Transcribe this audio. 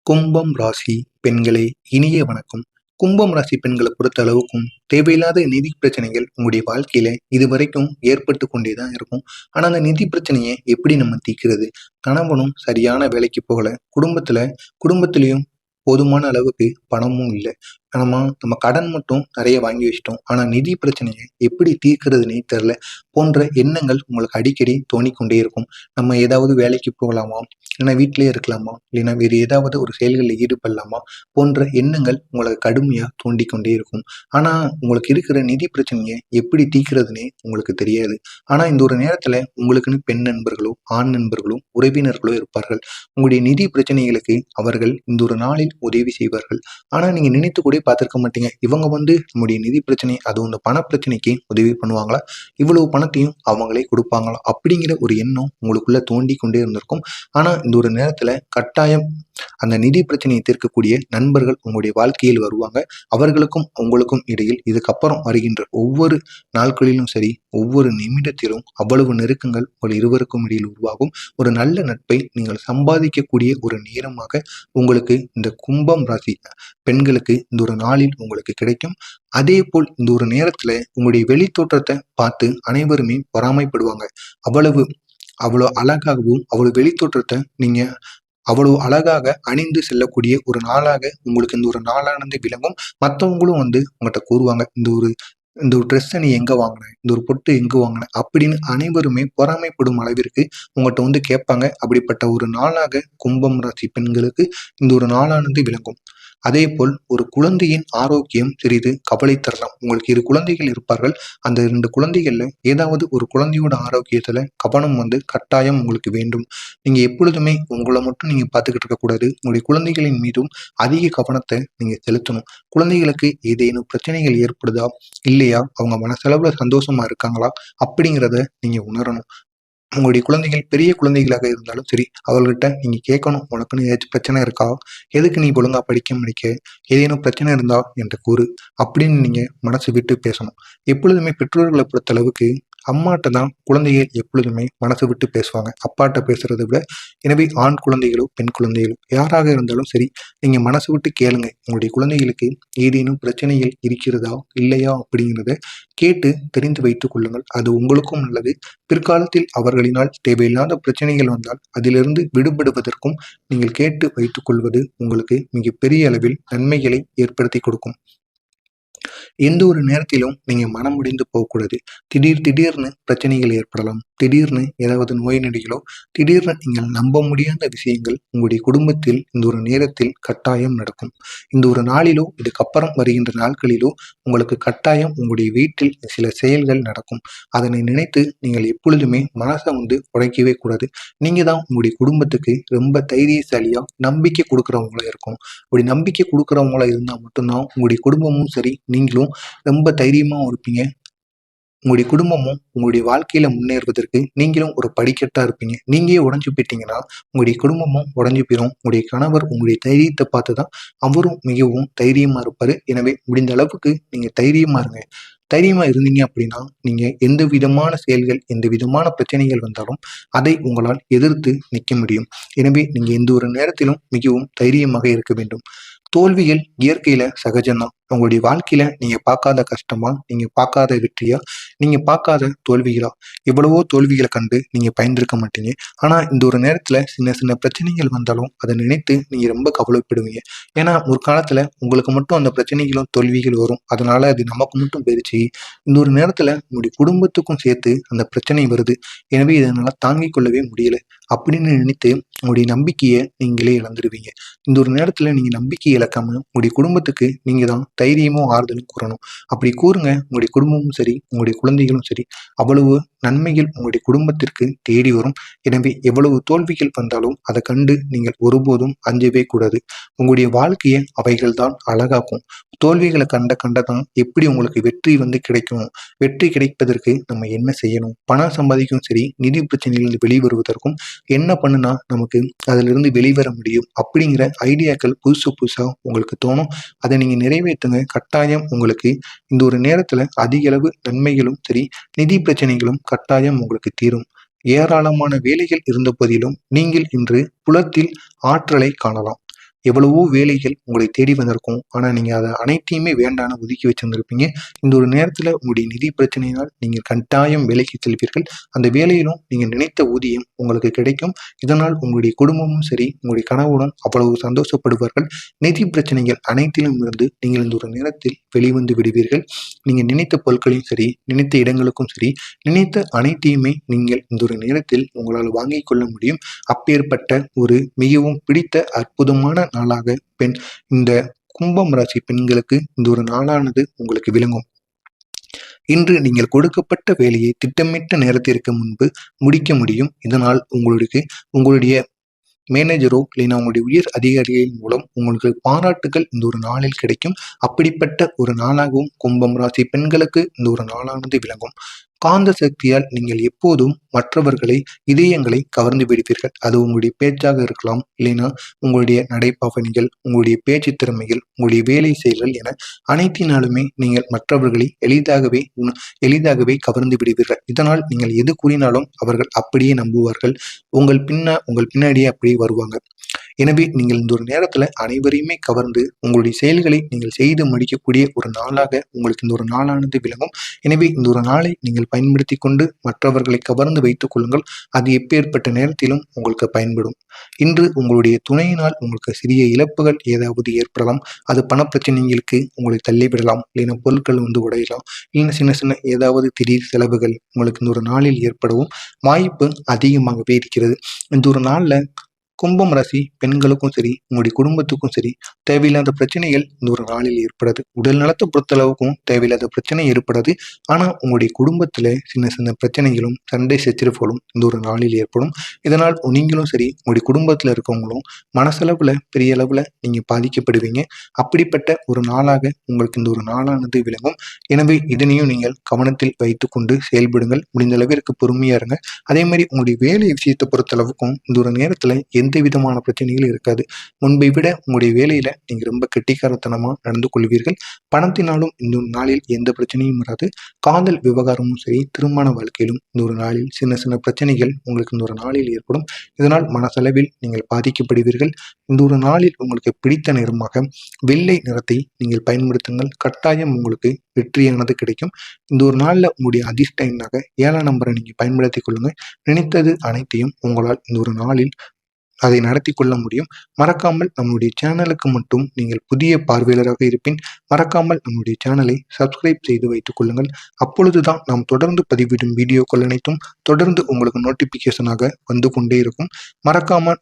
கும்பம் ராசி பெண்களே, இனிய வணக்கம். கும்பம் ராசி பெண்களை பொறுத்த அளவுக்கும் தேவையில்லாத நிதி பிரச்சனைகள் உங்களுடைய வாழ்க்கையில இதுவரைக்கும் ஏற்பட்டு கொண்டேதான் இருக்கும். ஆனா அந்த நிதி பிரச்சனையை எப்படி நம்ம தீர்க்கிறது? கணவனும் சரியான வேலைக்கு போகல, குடும்பத்திலையும் போதுமான அளவுக்கு பணமும் இல்லை. நம்ம கடன் மட்டும் நிறைய வாங்கி வச்சிட்டோம். ஆனா நிதி பிரச்சனையை எப்படி தீர்க்கிறதுனே தெரியல போன்ற எண்ணங்கள் உங்களுக்கு அடிக்கடி தோணிக்கொண்டே இருக்கும். நம்ம ஏதாவது வேலைக்கு போகலாமா, இல்லைன்னா வீட்டிலேயே இருக்கலாமா, இல்லைன்னா வேறு ஏதாவது ஒரு செயல்களில் ஈடுபடலாமா போன்ற எண்ணங்கள் உங்களுக்கு கடுமையா தோண்டிக்கொண்டே இருக்கும். ஆனா உங்களுக்கு இருக்கிற நிதி பிரச்சனையை எப்படி தீர்க்கிறதுனே உங்களுக்கு தெரியாது. ஆனா இந்த ஒரு நேரத்துல உங்களுக்குன்னு பெண் நண்பர்களோ ஆண் நண்பர்களோ உறவினர்களோ இருப்பார்கள். உங்களுடைய நிதி பிரச்சனைகளுக்கு அவர்கள் இந்த ஒரு நாளில் உதவி செய்வார்கள். ஆனா நீங்க நினைத்து கூட பார்த்திருக்க மாட்டீங்க, இவங்க நம்முடைய நிதி பிரச்சனை, அதுவும் இந்த பண பிரச்சனைக்கு உதவி பண்ணுவாங்களா, இவ்வளவு பணத்தையும் அவங்களே கொடுப்பாங்களா அப்படிங்கிற ஒரு எண்ணம் உங்களுக்குள்ள தோண்டி கொண்டே இருந்திருக்கும். ஆனா இந்த ஒரு நேரத்துல கட்டாயம் அந்த நிதி பிரச்சனையை தீர்க்கக்கூடிய நண்பர்கள் உங்களுடைய வாழ்க்கையில் வருவாங்க. அவர்களுக்கும் உங்களுக்கும் இடையில் இதுக்கப்புறம் வருகின்ற ஒவ்வொரு நாட்களிலும் சரி, ஒவ்வொரு நிமிடத்திலும் அவ்வளவு நெருக்கங்கள் உங்கள் இருவருக்கும் இடையில் உருவாகும். ஒரு நல்ல நட்பை நீங்கள் சம்பாதிக்கக்கூடிய ஒரு நேரமாக உங்களுக்கு இந்த கும்பம் ராசி பெண்களுக்கு இந்த ஒரு நாளில் உங்களுக்கு கிடைக்கும். அதே போல் இந்த ஒரு நேரத்துல உங்களுடைய வெளி தோற்றத்தை பார்த்து அனைவருமே பொறாமைப்படுவாங்க. அவ்வளவு அவ்வளோ அழகாகவும் அவ்வளவு வெளி தோற்றத்தை நீங்க அவ்வளவு அழகாக அணிந்து செல்லக்கூடிய ஒரு நாளாக உங்களுக்கு இந்த ஒரு நாளானது விளங்கும். மற்றவங்களும் உங்கள்கிட்ட கூறுவாங்க, இந்த ஒரு ட்ரெஸ்ஸை நீ எங்க வாங்கின, இந்த ஒரு பொட்டு எங்க வாங்கின அப்படின்னு அனைவருமே பொறாமைப்படும் அளவிற்கு உங்கள்கிட்ட கேட்பாங்க. அப்படிப்பட்ட ஒரு நாளாக கும்பம் ராசி பெண்களுக்கு இந்த ஒரு நாளானது விளங்கும். அதே போல் ஒரு குழந்தையின் ஆரோக்கியம் சிறிது கவலை தரலாம். உங்களுக்கு 2 குழந்தைகள் இருப்பார்கள். அந்த 2 குழந்தைகள்ல ஏதாவது ஒரு குழந்தையோட ஆரோக்கியத்துல கவனம் கட்டாயம் உங்களுக்கு வேண்டும். நீங்க எப்பொழுதுமே உங்களை மட்டும் நீங்க பார்த்துக்கிட்டு இருக்கக்கூடாது. உங்களுடைய குழந்தைகளின் மீதும் அதிக கவனத்தை நீங்க செலுத்தணும். குழந்தைகளுக்கு ஏதேனும் பிரச்சனைகள் ஏற்படுதா, இல்லையா, அவங்க மனசளவுல சந்தோஷமா இருக்காங்களா அப்படிங்கிறத நீங்க உணரணும். உங்களுடைய குழந்தைகள் பெரிய குழந்தைகளாக இருந்தாலும் சரி, அவர்கள்ட்ட நீங்க கேட்கணும், உனக்குன்னு ஏதாச்சும் பிரச்சனை இருக்கா, எதுக்கு நீ ஒழுங்கா படிக்க முடிக்க, ஏதேனும் பிரச்சனை இருந்தா என்று கூறு அப்படின்னு நீங்க மனசு விட்டு பேசணும். எப்பொழுதுமே பெற்றோர்களை பொறுத்த அளவுக்கு அம்மாட்ட தான் குழந்தைகள் எப்பொழுதுமே மனசு விட்டு பேசுவாங்க, அப்பாட்ட பேசுறதை விட. எனவே ஆண் குழந்தைகளோ பெண் குழந்தைகளோ யாராக இருந்தாலும் சரி, நீங்க மனசு விட்டு கேளுங்க. உங்களுடைய குழந்தைகளுக்கு ஏதேனும் பிரச்சனைகள் இருக்கிறதா இல்லையா அப்படிங்கிறத கேட்டு தெரிந்து வைத்துக் கொள்ளுங்கள். அது உங்களுக்கும் நல்லது. பிற்காலத்தில் அவர்களினால் தேவையில்லாத பிரச்சனைகள் வந்தால் அதிலிருந்து விடுபடுவதற்கும் நீங்கள் கேட்டு வைத்துக் கொள்வது உங்களுக்கு மிகப்பெரிய அளவில் நன்மைகளை ஏற்படுத்தி கொடுக்கும். எந்த ஒரு நேரத்திலும் நீங்க மனம் முடிந்து போகக்கூடாது. திடீர்னு பிரச்சனைகள் ஏற்படலாம். திடீர்னு ஏதாவது நோய் நொடிகளோ, திடீர்னு நீங்கள் நம்ப முடியாத விஷயங்கள் உங்களுடைய குடும்பத்தில் இந்த ஒரு நேரத்தில் கட்டாயம் நடக்கும். இந்த ஒரு நாளிலோ இதுக்கப்புறம் வருகின்ற நாட்களிலோ உங்களுக்கு கட்டாயம் உங்களுடைய வீட்டில் சில செயல்கள் நடக்கும். அதனை நினைத்து நீங்கள் எப்பொழுதுமே மனசை உடைக்கவே கூடாது. நீங்க தான் உங்களுடைய குடும்பத்துக்கு ரொம்ப தைரியசாலியா நம்பிக்கை கொடுக்குறவங்களா இருக்கும். அப்படி நம்பிக்கை கொடுக்குறவங்களா இருந்தால் மட்டும்தான் உங்களுடைய குடும்பமும் சரி, நீங்களும் ரொம்ப தைரியமாகவும் இருப்பீங்க. உங்களுடைய குடும்பமும் உங்களுடைய வாழ்க்கையில முன்னேறுவதற்கு நீங்களும் ஒரு படிக்கட்டா இருப்பீங்க. நீங்களே உடைஞ்சு போயிட்டீங்கன்னா உங்களுடைய குடும்பமும் உடைஞ்சு போயிடும். உங்களுடைய கணவர் உங்களுடைய தைரியத்தை பார்த்துதான் அவரும் மிகவும் தைரியமா இருப்பாரு. எனவே முடிந்த அளவுக்கு நீங்க தைரியமா இருங்க. தைரியமா இருந்தீங்க அப்படின்னா நீங்க எந்த விதமான செயல்கள், எந்த விதமான பிரச்சனைகள் வந்தாலும் அதை உங்களால் எதிர்த்து நிற்க முடியும். எனவே நீங்க எந்த ஒரு நேரத்திலும் மிகவும் தைரியமாக இருக்க வேண்டும். தோல்விகள் இயற்கையில சகஜம்தான். உங்களுடைய வாழ்க்கையில நீங்க பார்க்காத கஷ்டமா, நீங்க பார்க்காத வெற்றியா, நீங்க பார்க்காத தோல்விகளா, எவ்வளவோ தோல்விகளை கண்டு நீங்க பயந்திருக்க மாட்டீங்க. ஆனா இந்த ஒரு நேரத்துல சின்ன சின்ன பிரச்சனைகள் வந்தாலும் அதை நினைத்து நீங்க ரொம்ப கவலைப்படுவீங்க. ஏன்னா ஒரு காலத்துல உங்களுக்கு மட்டும் அந்த பிரச்சனைகளும் தோல்விகள் வரும். அதனால அது நமக்கு மட்டும் போயிருச்சு. இந்த ஒரு நேரத்துல உங்களுடைய குடும்பத்துக்கும் சேர்த்து அந்த பிரச்சனை வருது. எனவே இதனால தாங்கிக் கொள்ளவே முடியல அப்படின்னு நினைத்து உங்களுடைய நம்பிக்கையை நீங்களே இழந்துடுவீங்க. இந்த ஒரு நேரத்துல நீங்க நம்பிக்கை இழக்காம உங்களுடைய குடும்பத்துக்கு நீங்க தான் தைரியமும் ஆறுதலும் கூறணும். அப்படி கூறுங்க. உங்களுடைய குடும்பமும் சரி, உங்களுடைய குழந்தைகளும் சரி, அவ்வளவு நன்மைகள் உங்களுடைய குடும்பத்திற்கு தேடி வரும். எனவே எவ்வளவு தோல்விகள் வந்தாலும் அதை கண்டு நீங்கள் ஒருபோதும் அஞ்சவே கூடாது. உங்களுடைய வாழ்க்கையை அவைகள் தான் அழகாக்கும். தோல்விகளை கண்டதான் எப்படி உங்களுக்கு வெற்றி கிடைக்கும். வெற்றி கிடைப்பதற்கு நம்ம என்ன செய்யணும், பணம் சம்பாதிக்கும் சரி, நிதி பிரச்சனையிலிருந்து வெளிவருவதற்கும் என்ன பண்ணுனா நமக்கு அதிலிருந்து வெளிவர முடியும் அப்படிங்கிற ஐடியாக்கள் புதுசா உங்களுக்கு தோணும். அதை நீங்க நிறைவேற்றுங்க. கட்டாயம் உங்களுக்கு இந்த ஒரு நேரத்துல அதிக அளவு நன்மைகளும் சரி, நிதி பிரச்சனைகளும் கட்டாயம் உங்களுக்கு தீரும். ஏராளமான வேலைகள் இருந்த போதிலும் நீங்கள் இன்று புலத்தில் ஆற்றலை காணலாம். எவ்வளவோ வேலைகள் உங்களை தேடி வந்திருக்கும். ஆனால் நீங்கள் அதை அனைத்தையுமே வேண்டான்னு ஒதுக்கி வச்சிருந்திருப்பீங்க. இந்த ஒரு நேரத்தில் உங்களுடைய நிதி பிரச்சனையினால் நீங்கள் கட்டாயம் வேலைக்கு செல்வீர்கள். அந்த வேலையிலும் நீங்கள் நினைத்த ஊதியம் உங்களுக்கு கிடைக்கும். இதனால் உங்களுடைய குடும்பமும் சரி, உங்களுடைய கணவனும் அவ்வளவு சந்தோஷப்படுவார்கள். நிதி பிரச்சனைகள் அனைத்திலும் இருந்து நீங்கள் இந்த ஒரு நேரத்தில் வெளிவந்து விடுவீர்கள். நீங்கள் நினைத்த பொருட்களையும் சரி, நினைத்த இடங்களுக்கும் சரி, நினைத்த அனைத்தையுமே நீங்கள் இந்த ஒரு நேரத்தில் உங்களால் வாங்கிக் கொள்ள முடியும். அப்பேற்பட்ட ஒரு மிகவும் பிடித்த அற்புதமான நாளாக இந்த கும்பம் ராசி பெண்களுக்கு இந்த ஒரு நாளானது உங்களுக்கு விளங்கும். இன்று நீங்கள் கொடுக்கப்பட்ட வேலையை திட்டமிட்ட நேரத்திற்கு முன்பு முடிக்க முடியும். இதனால் உங்களுடைய மேனேஜரோ இல்லைன்னா உங்களுடைய உயர் அதிகாரிகளின் மூலம் உங்களுக்கு பாராட்டுகள் இந்த ஒரு நாளில் கிடைக்கும். அப்படிப்பட்ட ஒரு நாளாகவும் கும்பம் ராசி பெண்களுக்கு இந்த ஒரு நாளானது விளங்கும். காந்த சக்தியால் நீங்கள் எப்போதும் மற்றவர்களை இதயங்களை கவர்ந்து விடுவீர்கள். அது உங்களுடைய பேச்சாக இருக்கலாம், இல்லைன்னா உங்களுடைய நடைபாவனைகள், உங்களுடைய பேச்சு திறமைகள், உங்களுடைய வேலை செயல்கள் என அனைத்தினாலுமே நீங்கள் மற்றவர்களை எளிதாகவே கவர்ந்து விடுவீர்கள். இதனால் நீங்கள் எது கூறினாலும் அவர்கள் அப்படியே நம்புவார்கள். உங்கள் பின்னாடியே அப்படியே வருவாங்க. எனவே நீங்கள் இந்த ஒரு நேரத்தில் அனைவரையுமே கவர்ந்து உங்களுடைய செயல்களை நீங்கள் செய்து முடிக்கக்கூடிய ஒரு நாளாக உங்களுக்கு இந்த ஒரு நாளானது விளங்கும். எனவே இந்த ஒரு நாளை நீங்கள் பயன்படுத்தி கொண்டு மற்றவர்களை கவர்ந்து வைத்துக் கொள்ளுங்கள். அது எப்பேற்பட்ட நேரத்திலும் உங்களுக்கு பயன்படும். இன்று உங்களுடைய துணையினால் உங்களுக்கு சிறிய இழப்புகள் ஏதாவது ஏற்படலாம். அது பணப்பிரச்சனைகளுக்கு உங்களை தள்ளிவிடலாம், இல்லைன்னா பொருட்கள் உடையலாம், இல்லைன்னா சின்ன சின்ன ஏதாவது திடீர் செலவுகள் உங்களுக்கு இந்த ஒரு நாளில் ஏற்படவும் வாய்ப்பு அதிகமாகவே இருக்கிறது. இந்த ஒரு நாளில் கும்பம் ராசி பெண்களுக்கும் சரி, உங்களுடைய குடும்பத்துக்கும் சரி, தேவையில்லாத பிரச்சனைகள் இந்த ஒரு நாளில் ஏற்படாது. உடல் நலத்தை பொறுத்தளவுக்கும் தேவையில்லாத பிரச்சனை ஏற்படாது. ஆனால் உங்களுடைய குடும்பத்தில் சின்ன சின்ன பிரச்சனைகளும் சண்டை சச்சரவுகளும் இந்த ஒரு நாளில் ஏற்படும். இதனால் நீங்களும் சரி, உங்களுடைய குடும்பத்தில் இருக்கவங்களும் மனசளவில் பெரிய அளவில் நீங்கள் பாதிக்கப்படுவீங்க. அப்படிப்பட்ட ஒரு நாளாக உங்களுக்கு இந்த ஒரு நாளானது விளங்கும். எனவே இதனையும் நீங்கள் கவனத்தில் வைத்துக்கொண்டு செயல்படுங்கள். முடிந்த அளவிற்கு பொறுமையா இருங்க. அதே மாதிரி உங்களுடைய வேலை விஷயத்தை பொறுத்தளவுக்கும் இந்த ஒரு நேரத்தில் எந்த விதமான பிரச்சனைகளும் இருக்காது. முன்பை விட உங்களுடைய வேலையில நீங்க ரொம்ப கெட்டிக்காரத்தனமா நடந்து கொள்வீர்கள். பணத்தினாலும் இந்த ஒரு நாளில் எந்த பிரச்சனையும் வராது. காதல் விவகாரமும் சரி, திருமண வாழ்க்கையிலும் இந்த ஒரு நாளில் சின்ன சின்ன பிரச்சனைகள் உங்களுக்கு இந்த ஒரு நாளில் ஏற்படும். இதனால் மனசளவில் நீங்கள் பாதிக்கப்படுவீர்கள். இந்த ஒரு நாளில் உங்களுக்கு பிடித்த நிறமாக வெள்ளை நிறத்தை நீங்கள் பயன்படுத்துங்கள். கட்டாயம் உங்களுக்கு வெற்றியானது கிடைக்கும். இந்த ஒரு நாளில் உங்களுடைய அதிர்ஷ்ட எண்ணாக 7ஆம் நம்பரை நீங்கள் பயன்படுத்திக் கொள்ளுங்க. நினைத்தது அனைத்தையும் உங்களால் இந்த ஒரு நாளில் அதை நடத்தி கொள்ள முடியும். மறக்காமல் நம்முடைய சேனலுக்கு மட்டும் நீங்கள் புதிய பார்வையாளராக இருப்பின் மறக்காமல் நம்முடைய சேனலை சப்ஸ்கிரைப் செய்து வைத்துக் கொள்ளுங்கள். அப்பொழுதுதான் நாம் தொடர்ந்து பதிவிடும் வீடியோக்கள் அனைத்தும் தொடர்ந்து உங்களுக்கு நோட்டிபிகேஷனாக வந்து கொண்டே இருக்கும். மறக்காமல்